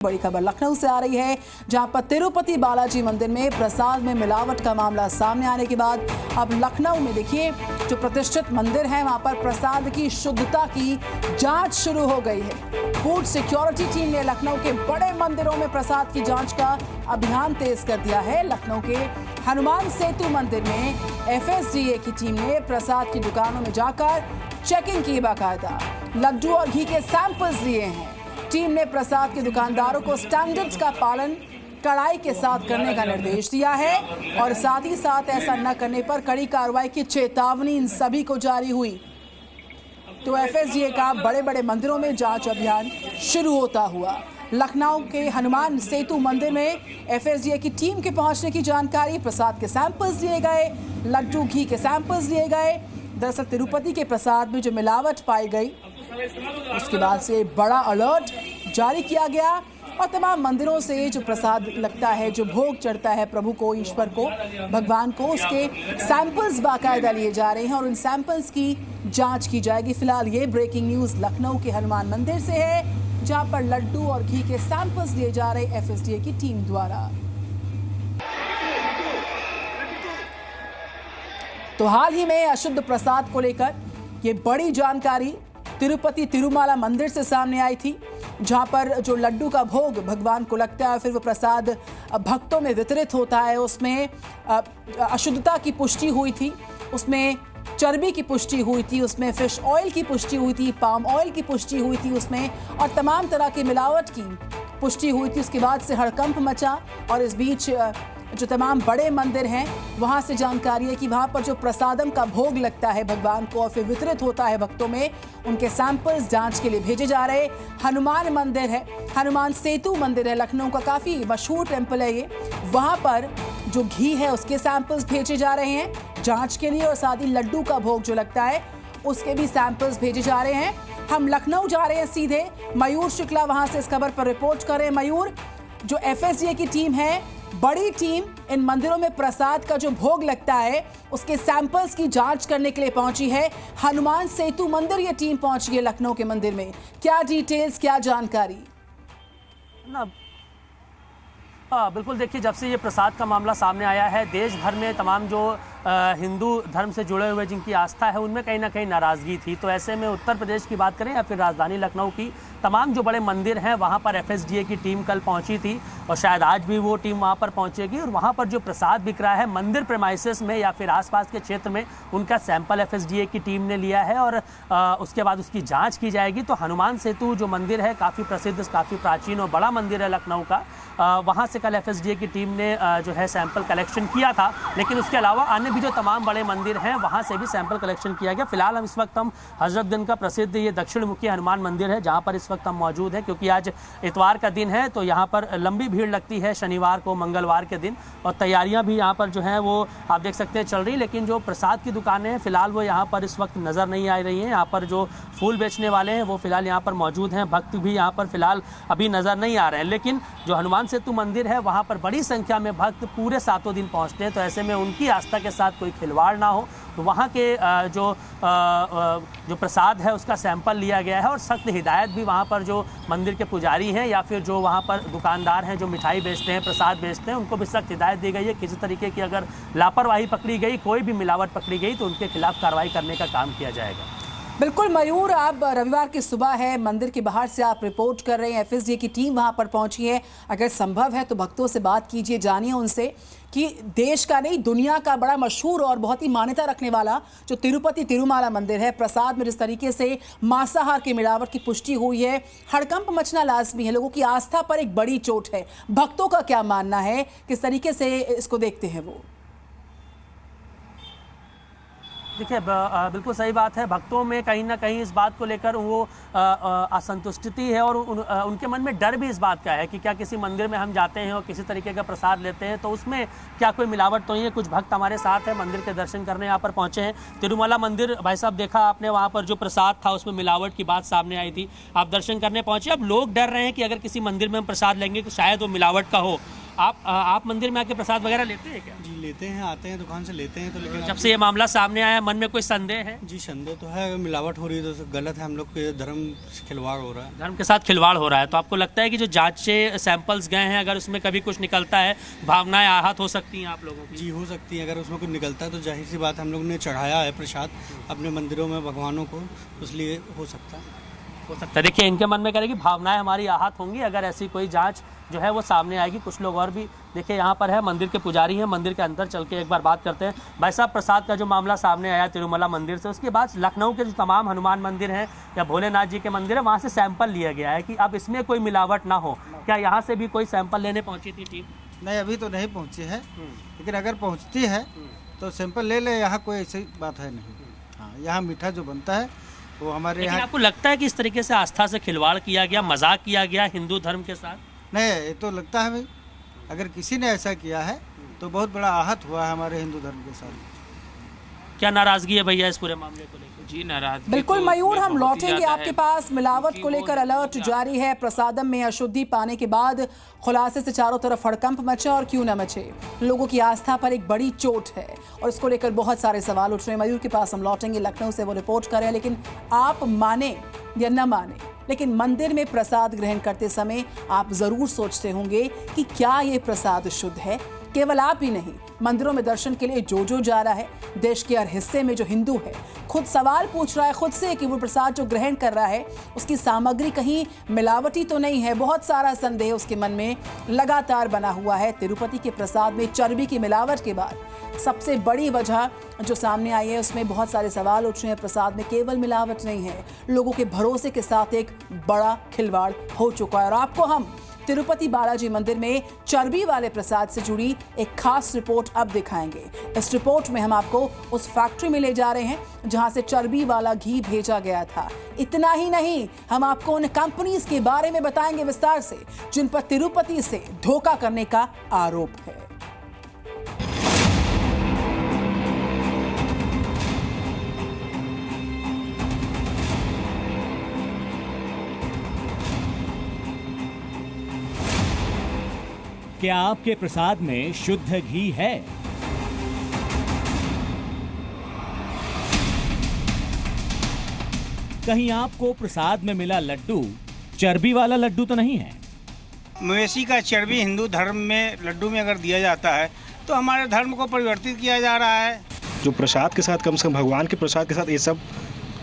बड़ी खबर लखनऊ से आ रही है, जहां पर तिरुपति बालाजी मंदिर में प्रसाद में मिलावट का मामला सामने आने के बाद अब लखनऊ में देखिए जो प्रतिष्ठित मंदिर है वहां पर प्रसाद की शुद्धता की जांच शुरू हो गई है। फूड सिक्योरिटी टीम ने लखनऊ के बड़े मंदिरों में प्रसाद की जांच का अभियान तेज कर दिया है। लखनऊ के हनुमान सेतु मंदिर में FSDA की टीम ने प्रसाद की दुकानों में जाकर चेकिंग की। बाकायदा लड्डू और घी के सैंपल्स लिए हैं। टीम ने प्रसाद के दुकानदारों को स्टैंडर्ड्स का पालन कड़ाई के साथ करने का निर्देश दिया है और साथ ही साथ ऐसा न करने पर कड़ी कार्रवाई की चेतावनी इन सभी को जारी हुई। तो FSDA का बड़े बड़े मंदिरों में जांच अभियान शुरू होता हुआ लखनऊ के हनुमान सेतु मंदिर में FSDA की टीम के पहुंचने की जानकारी। प्रसाद के सैंपल्स लिए गए, लड्डू घी के सैंपल्स लिए गए। दरअसल तिरुपति के प्रसाद में जो मिलावट पाई गई उसके बाद से बड़ा अलर्ट जारी किया गया और तमाम मंदिरों से जो प्रसाद लगता है, जो भोग चढ़ता है प्रभु को, ईश्वर को, भगवान को, उसके सैंपल्स बाकायदा लिए जा रहे हैं और उन सैंपल्स की जांच की जाएगी। फिलहाल ये ब्रेकिंग न्यूज़ लखनऊ के हनुमान मंदिर से है, जहां पर लड्डू और घी के सैंपल्स लिए जा रहे FSDA की टीम द्वारा। तो हाल ही में अशुद्ध प्रसाद को लेकर ये बड़ी जानकारी तिरुपति तिरुमाला मंदिर से सामने आई थी, जहां पर जो लड्डू का भोग भगवान को लगता है, फिर वो प्रसाद भक्तों में वितरित होता है, उसमें अशुद्धता की पुष्टि हुई थी, उसमें चर्बी की पुष्टि हुई थी, उसमें फिश ऑयल की पुष्टि हुई थी, पाम ऑयल की पुष्टि हुई थी उसमें, और तमाम तरह की मिलावट की पुष्टि हुई थी। उसके बाद से हड़कंप मचा और इस बीच जो तमाम बड़े मंदिर हैं वहां से जानकारी है कि वहां पर जो प्रसादम का भोग लगता है भगवान को और फिर वितरित होता है भक्तों में, उनके सैंपल्स जांच के लिए भेजे जा रहे। हनुमान मंदिर है, हनुमान सेतु मंदिर है, लखनऊ का काफ़ी मशहूर टेम्पल है ये। वहां पर जो घी है उसके सैंपल्स भेजे जा रहे हैं जांच के लिए और साथ ही लड्डू का भोग जो लगता है उसके भी सैंपल्स भेजे जा रहे हैं। हम लखनऊ जा रहे हैं सीधे, मयूर शुक्ला वहां से इस खबर पर रिपोर्ट कर रहे हैं। मयूर, जो FSDA की टीम है, बड़ी टीम इन मंदिरों में प्रसाद का जो भोग लगता है उसके सैंपल्स की जांच करने के लिए पहुंची है। हनुमान सेतु मंदिर ये टीम पहुंची है लखनऊ के मंदिर में। क्या डिटेल्स, क्या जानकारी? बिल्कुल, देखिए जब से ये प्रसाद का मामला सामने आया है, देश भर में तमाम जो हिंदू धर्म से जुड़े हुए जिनकी आस्था है उनमें कहीं ना कहीं नाराज़गी थी। तो ऐसे में उत्तर प्रदेश की बात करें या फिर राजधानी लखनऊ की, तमाम जो बड़े मंदिर हैं वहाँ पर FSDA की टीम कल पहुँची थी और शायद आज भी वो टीम वहाँ पर पहुँचेगी और वहाँ पर जो प्रसाद बिक रहा है मंदिर प्रेमाइसेस में या फिर आसपास के क्षेत्र में, उनका सैंपल FSDA की टीम ने लिया है और उसके बाद उसकी जाँच की जाएगी। तो हनुमान सेतु जो मंदिर है काफ़ी प्रसिद्ध, काफ़ी प्राचीन और बड़ा मंदिर है लखनऊ का, वहाँ से कल FSDA की टीम ने जो है सैंपल कलेक्शन किया था। लेकिन उसके अलावा अन्य भी जो तमाम बड़े मंदिर हैं वहाँ से भी सैंपल कलेक्शन किया गया। फिलहाल हम इस वक्त हजरतगंज का प्रसिद्ध ये दक्षिण मुखी हनुमान मंदिर है जहाँ पर इस वक्त हम मौजूद हैं, क्योंकि आज इतवार का दिन है तो यहाँ पर लंबी भीड़ लगती है शनिवार को, मंगलवार के दिन, और तैयारियाँ भी यहाँ पर जो हैं वो आप देख सकते हैं चल रही। लेकिन जो प्रसाद की दुकानें हैं फिलहाल वो यहाँ पर इस वक्त नज़र नहीं आ रही हैं। यहाँ पर जो फूल बेचने वाले हैं वो फिलहाल यहाँ पर मौजूद हैं, भक्त भी यहाँ पर फिलहाल अभी नज़र नहीं आ रहे हैं। लेकिन जो हनुमान सेतु मंदिर है वहाँ पर बड़ी संख्या में भक्त पूरे 7 दिन पहुँचते हैं, तो ऐसे में उनकी आस्था के साथ कोई खिलवाड़ ना हो तो वहाँ के जो प्रसाद है उसका सैंपल लिया गया है और सख्त हिदायत भी वहाँ पर जो मंदिर के पुजारी हैं या फिर जो वहाँ पर दुकानदार हैं जो मिठाई बेचते हैं, प्रसाद बेचते हैं, उनको भी सख्त हिदायत दी गई है। किसी तरीके की अगर लापरवाही पकड़ी गई, कोई भी मिलावट पकड़ी गई तो उनके खिलाफ कार्रवाई करने का काम किया जाएगा। बिल्कुल मयूर, आप रविवार की सुबह है, मंदिर के बाहर से आप रिपोर्ट कर रहे हैं, FSDA की टीम वहां पर पहुंची है। अगर संभव है तो भक्तों से बात कीजिए, जानिए उनसे कि देश का नहीं दुनिया का बड़ा मशहूर और बहुत ही मान्यता रखने वाला जो तिरुपति तिरुमाला मंदिर है, प्रसाद में जिस तरीके से मांसाहार की मिलावट की पुष्टि हुई है, हड़कंप मचना लाजमी है। लोगों की आस्था पर एक बड़ी चोट है। भक्तों का क्या मानना है, किस तरीके से इसको देखते हैं वो? देखिए बिल्कुल सही बात है, भक्तों में कहीं ना कहीं इस बात को लेकर वो असंतुष्टि है और उनके मन में डर भी इस बात का है कि क्या किसी मंदिर में हम जाते हैं और किसी तरीके का प्रसाद लेते हैं तो उसमें क्या कोई मिलावट तो नहीं है। कुछ भक्त हमारे साथ हैं, मंदिर के दर्शन करने यहाँ पर पहुँचे हैं। तिरुमला मंदिर, भाई साहब देखा आपने, वहाँ पर जो प्रसाद था उसमें मिलावट की बात सामने आई थी, आप दर्शन करने पहुँचे। अब लोग डर रहे हैं कि अगर किसी मंदिर में हम प्रसाद लेंगे तो शायद वो मिलावट का हो। आप मंदिर में आके प्रसाद वगैरह लेते हैं क्या? जी लेते हैं, आते हैं दुकान से लेते हैं। तो लेकिन जब से ये मामला सामने आया मन में कोई संदेह है? जी संदेह तो है, मिलावट हो रही है तो गलत है, हम लोग के धर्म से खिलवाड़ हो रहा है। धर्म के साथ खिलवाड़ हो रहा है, तो आपको लगता है कि जो जांच से सैंपल्स गए हैं अगर उसमें कभी कुछ निकलता है भावनाएं आहत हो सकती हैं आप लोगों की? जी हो सकती है, अगर उसमें कुछ निकलता है तो जाहिर सी बात हम लोग ने चढ़ाया है प्रसाद अपने मंदिरों में भगवानों को, इसलिए हो सकता है। देखिए इनके मन में करेगी भावनाएं हमारी आहत होंगी अगर ऐसी कोई जांच जो है वो सामने आएगी। कुछ लोग और भी देखिए यहाँ पर है, मंदिर के पुजारी हैं, मंदिर के अंदर चल के एक बार बात करते हैं। भाई साहब, प्रसाद का जो मामला सामने आया तिरुमला मंदिर से, उसके बाद लखनऊ के जो तमाम हनुमान मंदिर हैं या भोलेनाथ जी के मंदिर है वहाँ से सैंपल लिया गया है कि अब इसमें कोई मिलावट ना हो, क्या यहाँ से भी कोई सैंपल लेने पहुँची थी टीम? नहीं, अभी तो नहीं पहुँची है, लेकिन अगर पहुँचती है तो सैंपल ले ले, यहाँ कोई ऐसी बात है नहीं। हाँ, यहाँ मीठा जो बनता है वो हमारे यहाँ। आपको लगता है कि इस तरीके से आस्था से खिलवाड़ किया गया, मजाक किया गया हिंदू धर्म के साथ? नहीं, ये तो लगता है भाई, अगर किसी ने ऐसा किया है तो बहुत बड़ा आहत हुआ है हमारे हिंदू धर्म के साथ। क्या नाराजगी है भैया इस पूरे मामले को लेकर? जी नाराजगी बिल्कुल तो मयूर, हम बहुत ही लौटेंगे ज़्यादा आपके है। पास। मिलावट को लेकर अलर्ट जारी है। प्रसादम में अशुद्धि पाने के बाद खुलासे से चारों तरफ हड़कंप मचा, और क्यों न मचे, लोगों की आस्था पर एक बड़ी चोट है और इसको लेकर बहुत सारे सवाल उठ रहे हैं। मयूर के पास हम लौटेंगे, लखनऊ से वो रिपोर्ट कर रहे हैं। लेकिन आप माने या न माने, लेकिन मंदिर में प्रसाद ग्रहण करते समय आप जरूर सोचते होंगे कि क्या ये प्रसाद शुद्ध है। केवल आप ही नहीं, मंदिरों में दर्शन के लिए जो जा रहा है, देश के हर हिस्से में जो हिंदू है खुद सवाल पूछ रहा है खुद से कि वो प्रसाद जो ग्रहण कर रहा है उसकी सामग्री कहीं मिलावटी तो नहीं है। बहुत सारा संदेह उसके मन में लगातार बना हुआ है। तिरुपति के प्रसाद में चर्बी की मिलावट के बाद सबसे बड़ी वजह जो सामने आई है उसमें बहुत सारे सवाल उठ रहे हैं। प्रसाद में केवल मिलावट नहीं है, लोगों के भरोसे के साथ एक बड़ा खिलवाड़ हो चुका है। और आपको हम तिरुपति बालाजी मंदिर में चर्बी वाले प्रसाद से जुड़ी एक खास रिपोर्ट अब दिखाएंगे। इस रिपोर्ट में हम आपको उस फैक्ट्री में ले जा रहे हैं जहां से चर्बी वाला घी भेजा गया था। इतना ही नहीं, हम आपको उन कंपनीज के बारे में बताएंगे विस्तार से जिन पर तिरुपति से धोखा करने का आरोप है। क्या आपके प्रसाद में शुद्ध घी है? कहीं आपको प्रसाद में मिला लड्डू चर्बी वाला लड्डू तो नहीं है? मवेशी का चर्बी हिंदू धर्म में लड्डू में अगर दिया जाता है तो हमारे धर्म को परिवर्तित किया जा रहा है। जो प्रसाद के साथ, कम से कम भगवान के प्रसाद के साथ ये सब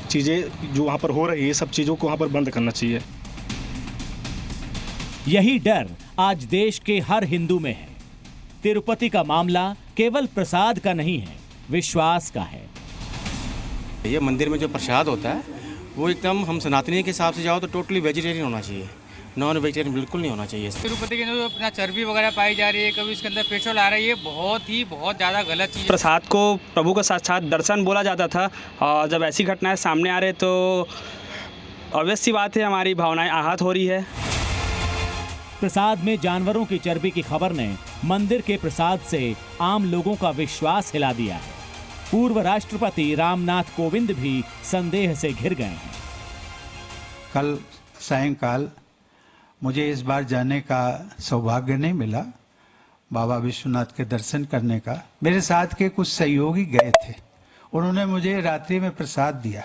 चीज़ें जो वहाँ पर हो रही है, ये सब चीज़ों को वहाँ पर बंद करना चाहिए। यही डर आज देश के हर हिंदू में है। तिरुपति का मामला केवल प्रसाद का नहीं है, विश्वास का है। ये मंदिर में जो प्रसाद होता है वो एकदम, हम सनातनी के हिसाब से जाओ तो टोटली वेजिटेरियन होना चाहिए, नॉन वेजिटेरियन बिल्कुल नहीं होना चाहिए। तिरुपति के जो अपना चर्बी वगैरह पाई जा रही है, कभी इसके अंदर पेट्रोल आ रही है, बहुत ज़्यादा गलत चीज़। प्रसाद को प्रभु का साक्षात दर्शन बोला जाता था और जब ऐसी घटनाएं सामने आ रही तो ऑब्वियस सी बात है हमारी भावनाएं आहत हो रही है। प्रसाद में जानवरों की चर्बी की खबर ने मंदिर के प्रसाद से आम लोगों का विश्वास हिला दिया है। पूर्व राष्ट्रपति रामनाथ कोविंद भी संदेह से घिर गए हैं। कल सायंकाल मुझे इस बार जाने का सौभाग्य नहीं मिला, बाबा विश्वनाथ के दर्शन करने का। मेरे साथ के कुछ सहयोगी गए थे, उन्होंने मुझे रात्रि में प्रसाद दिया।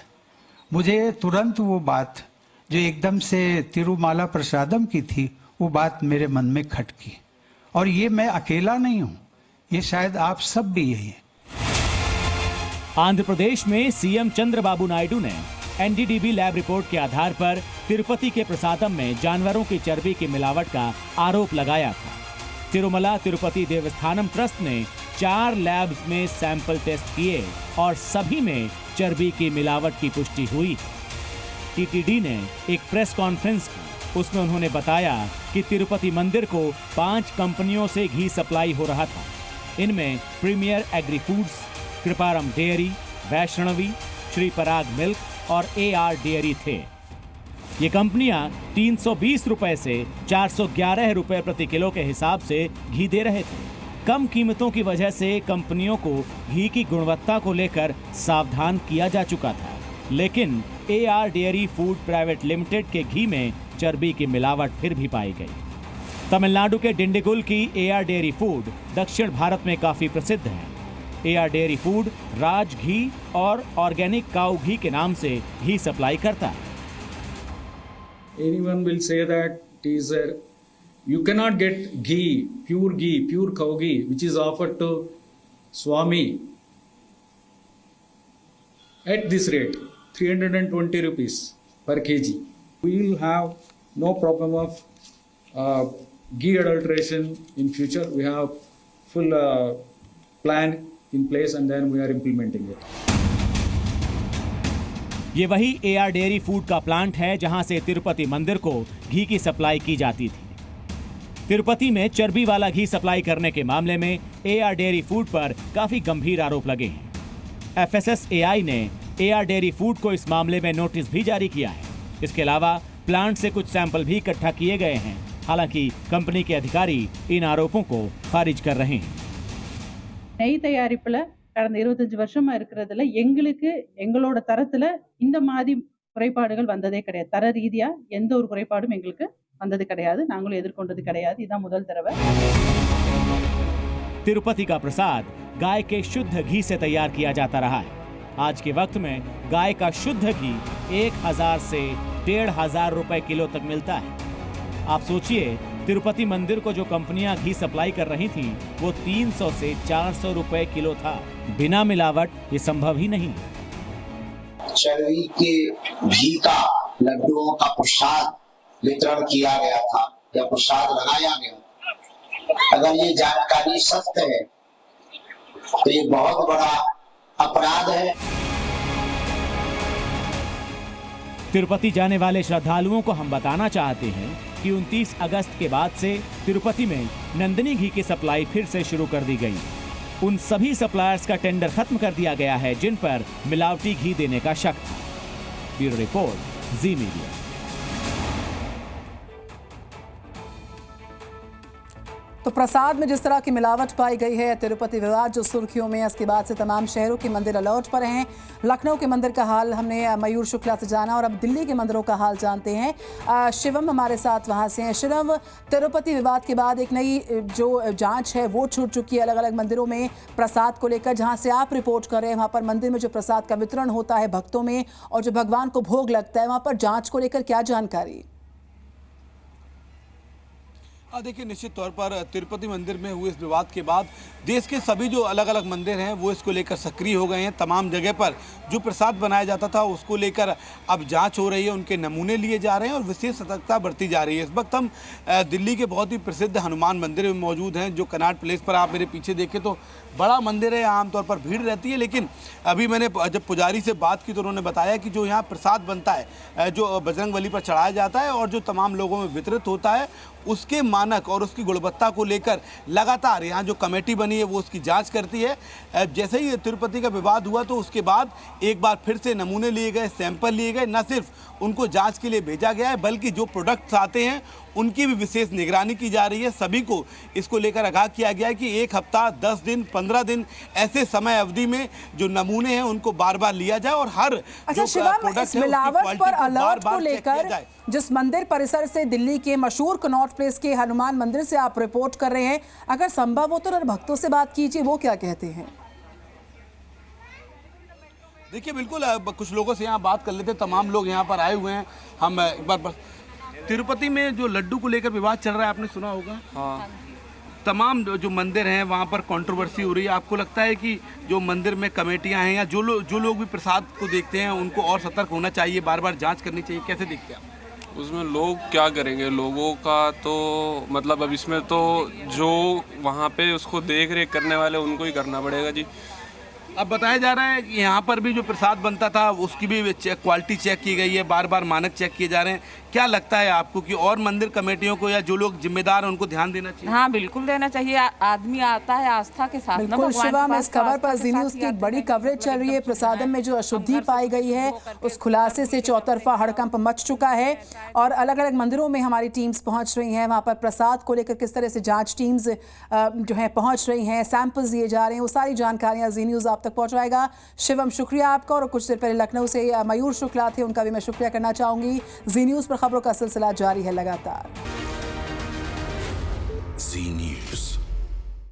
मुझे तुरंत वो बात जो एकदम से तिरुमाला प्रसादम की थी, वो बात मेरे मन में खटकी। और ये मैं अकेला नहीं हूं, ये शायद आप सब भी यही हैं। आंध्र प्रदेश में सीएम चंद्रबाबू नायडू ने एनडीडीबी लैब रिपोर्ट के आधार पर तिरुपति के प्रसादम में जानवरों की चर्बी की मिलावट का आरोप लगाया था। तिरुमला तिरुपति देवस्थानम ट्रस्ट ने 4 लैब्स में सैंपल टेस्ट किए और सभी में चर्बी की मिलावट की पुष्टि हुई। टीटीडी ने एक प्रेस कॉन्फ्रेंस की, उसमें उन्होंने बताया कि तिरुपति मंदिर को 5 कंपनियों से घी सप्लाई हो रहा था। इनमें Premier Agri Foods, Kriparam dairy, Vaishnavi, Shri Parag milk और AR डेयरी थे। ये कंपनियां 320 रुपए से 411 रुपए प्रति किलो के हिसाब से घी दे रहे थे। कम कीमतों की वजह से कंपनियों को घी की गुणवत्ता को लेकर सावधान किया जा चुका था, लेकिन AR dairy food private limited के घी में चर्बी की मिलावट फिर भी पाई गई। तमिलनाडु के डिंडिगुल की एआर डेयरी फूड दक्षिण भारत में काफी प्रसिद्ध है। एआर डेयरी फूड राज घी और ऑर्गेनिक काऊ घी के नाम से घी सप्लाई करता है। Anyone will say that it is you cannot get ghee, pure cow ghee, which is offered to Swami at this rate, 320 rupees per kg. We will have no problem of ghee adulteration in future. We have full plan in place and then we are implementing it. ये वही AR dairy food का plant है जहां से तिरुपति मंदिर को घी की supply की जाती थी। तिरुपति में चर्बी वाला घी सप्लाई करने के मामले में एआर डेयरी फूड पर काफी गंभीर आरोप लगे हैं। FSSAI ने एआर डेयरी फूड को इस मामले में नोटिस भी जारी किया है। इसके अलावा प्लांट से कुछ सैंपल भी इकट्ठा किए गए हैं। हालांकि कंपनी के अधिकारी इन आरोपों को खारिज कर रहे हैं। நெய் தயாரிப்புல கடந்த 25 வருஷமா இருக்கிறதுல எங்களோட தரத்துல இந்த மாதிரி குறைபாடுகள் வந்ததே கிடையாது. தர ரீதியா எந்த ஒரு குறைபாடும் எங்களுக்கு வந்தது கிடையாது. நாங்களும் எதிர்கொண்டது கிடையாது. இதான் முதல் தடவை। तिरुपति का प्रसाद गाय के शुद्ध घी से तैयार किया जाता रहा है। आज के वक्त में गाय का शुद्ध घी 1000 से 1500 रुपए किलो तक मिलता है। आप सोचिए, तिरुपति मंदिर को जो कंपनियां घी सप्लाई कर रही थीं, वो 300 से 400 रुपए किलो था। बिना मिलावट ये संभव ही नहीं। चर्बी के घी का लड्डुओं का प्रसाद वितरण किया गया था या प्रसाद बनाया गया। अगर ये जानकारी सत्य है तो ये बहुत बड़ा अपराध है। तिरुपति जाने वाले श्रद्धालुओं को हम बताना चाहते हैं कि 29 अगस्त के बाद से तिरुपति में नंदिनी घी की सप्लाई फिर से शुरू कर दी गई। उन सभी सप्लायर्स का टेंडर खत्म कर दिया गया है जिन पर मिलावटी घी देने का शक था। ब्यूरो रिपोर्ट, जी मीडिया। तो प्रसाद में जिस तरह की मिलावट पाई गई है, तिरुपति विवाद जो सुर्खियों में है, इसके बाद से तमाम शहरों के मंदिर अलर्ट पर हैं। लखनऊ के मंदिर का हाल हमने मयूर शुक्ला से जाना और अब दिल्ली के मंदिरों का हाल जानते हैं। शिवम हमारे साथ वहां से हैं। शिवम, तिरुपति विवाद के बाद एक नई जो जांच है वो छूट चुकी है अलग अलग मंदिरों में प्रसाद को लेकर। जहां से आप रिपोर्ट कर रहे हैं, वहां पर मंदिर में जो प्रसाद का वितरण होता है भक्तों में और जो भगवान को भोग लगता है, वहां पर जांच को लेकर क्या जानकारी? देखिए, निश्चित तौर पर तिरुपति मंदिर में हुए इस विवाद के बाद देश के सभी जो अलग अलग मंदिर हैं वो इसको लेकर सक्रिय हो गए हैं। तमाम जगह पर जो प्रसाद बनाया जाता था उसको लेकर अब जांच हो रही है, उनके नमूने लिए जा रहे हैं और विशेष सतर्कता बरती जा रही है। इस वक्त हम दिल्ली के बहुत ही प्रसिद्ध हनुमान मंदिर में मौजूद हैं, जो कनॉट प्लेस पर आप मेरे पीछे देखें तो बड़ा मंदिर है। आमतौर पर भीड़ रहती है, लेकिन अभी मैंने जब पुजारी से बात की तो उन्होंने बताया कि जो यहाँ प्रसाद बनता है, जो बजरंगबली पर चढ़ाया जाता है और जो तमाम लोगों में वितरित होता है, उसके मानक और उसकी गुणवत्ता को लेकर लगातार यहाँ जो कमेटी बनी है वो उसकी जांच करती है। जैसे ही तिरुपति का विवाद हुआ तो उसके बाद एक बार फिर से नमूने लिए गए, सैंपल लिए गए। न सिर्फ उनको जांच के लिए भेजा गया है बल्कि जो प्रोडक्ट्स आते हैं उनकी भी विशेष निगरानी की जा रही है। सभी को इसको लेकर आगाह किया गया है कि 1 हफ्ता, 10 दिन, 15 दिन ऐसे समय अवधि में जो नमूने हैं उनको बार बार लिया जाए और हर जो प्रोडक्ट है मिलावट पर अलर्ट को लेकर जिस मंदिर परिसर से दिल्ली के मशहूर कनॉट प्लेस के हनुमान मंदिर से आप रिपोर्ट कर रहे हैं, अगर संभव हो तो भक्तों से बात कीजिए, वो क्या कहते हैं? देखिए, बिल्कुल कुछ लोगों से यहाँ बात कर लेते हैं। तमाम लोग यहाँ पर आए हुए हैं। हम एक बार तिरुपति में जो लड्डू को लेकर विवाद चल रहा है, आपने सुना होगा। हाँ, तमाम जो मंदिर हैं वहाँ पर कंट्रोवर्सी हो रही है। आपको लगता है कि जो मंदिर में कमेटियाँ हैं या जो लोग भी प्रसाद को देखते हैं उनको और सतर्क होना चाहिए, बार बार जांच करनी चाहिए? कैसे देखते हैं आप? उसमें लोग क्या करेंगे, लोगों का तो मतलब अब इसमें तो जो वहाँ पे उसको देख रेख करने वाले उनको ही करना पड़ेगा जी। अब बताया जा रहा है कि यहाँ पर भी जो प्रसाद बनता था उसकी भी क्वालिटी चेक की गई है, बार बार मानक चेक किए जा रहे हैं। क्या लगता है आपको कि और मंदिर कमेटियों को या जो लोग जिम्मेदार हैं उनको ध्यान देना चाहिए? हाँ, बिल्कुल देना चाहिए। आदमी आता है आस्था के साथ। बिल्कुल शिवम, इस खबर पर जी न्यूज़ की एक बड़ी कवरेज चल रही है। प्रसादम में जो अशुद्धि पाई गई है उस खुलासे से चौतरफा हड़कंप मच चुका है और अलग अलग मंदिरों में हमारी टीम्स पहुंच रही हैं। वहाँ पर प्रसाद को लेकर किस तरह से जाँच टीम्स जो है पहुँच रही हैं, सैंपल्स दिए जा रहे हैं, वो सारी जानकारियाँ जी न्यूज़ आप तक पहुँचवाएगा। शिवम, शुक्रिया आपका। और कुछ देर पहले लखनऊ से मयूर शुक्ला थे, उनका भी मैं शुक्रिया करना चाहूँगी। जी न्यूज़ पर खबरों का सिलसिला जारी है लगातार। जी न्यूज।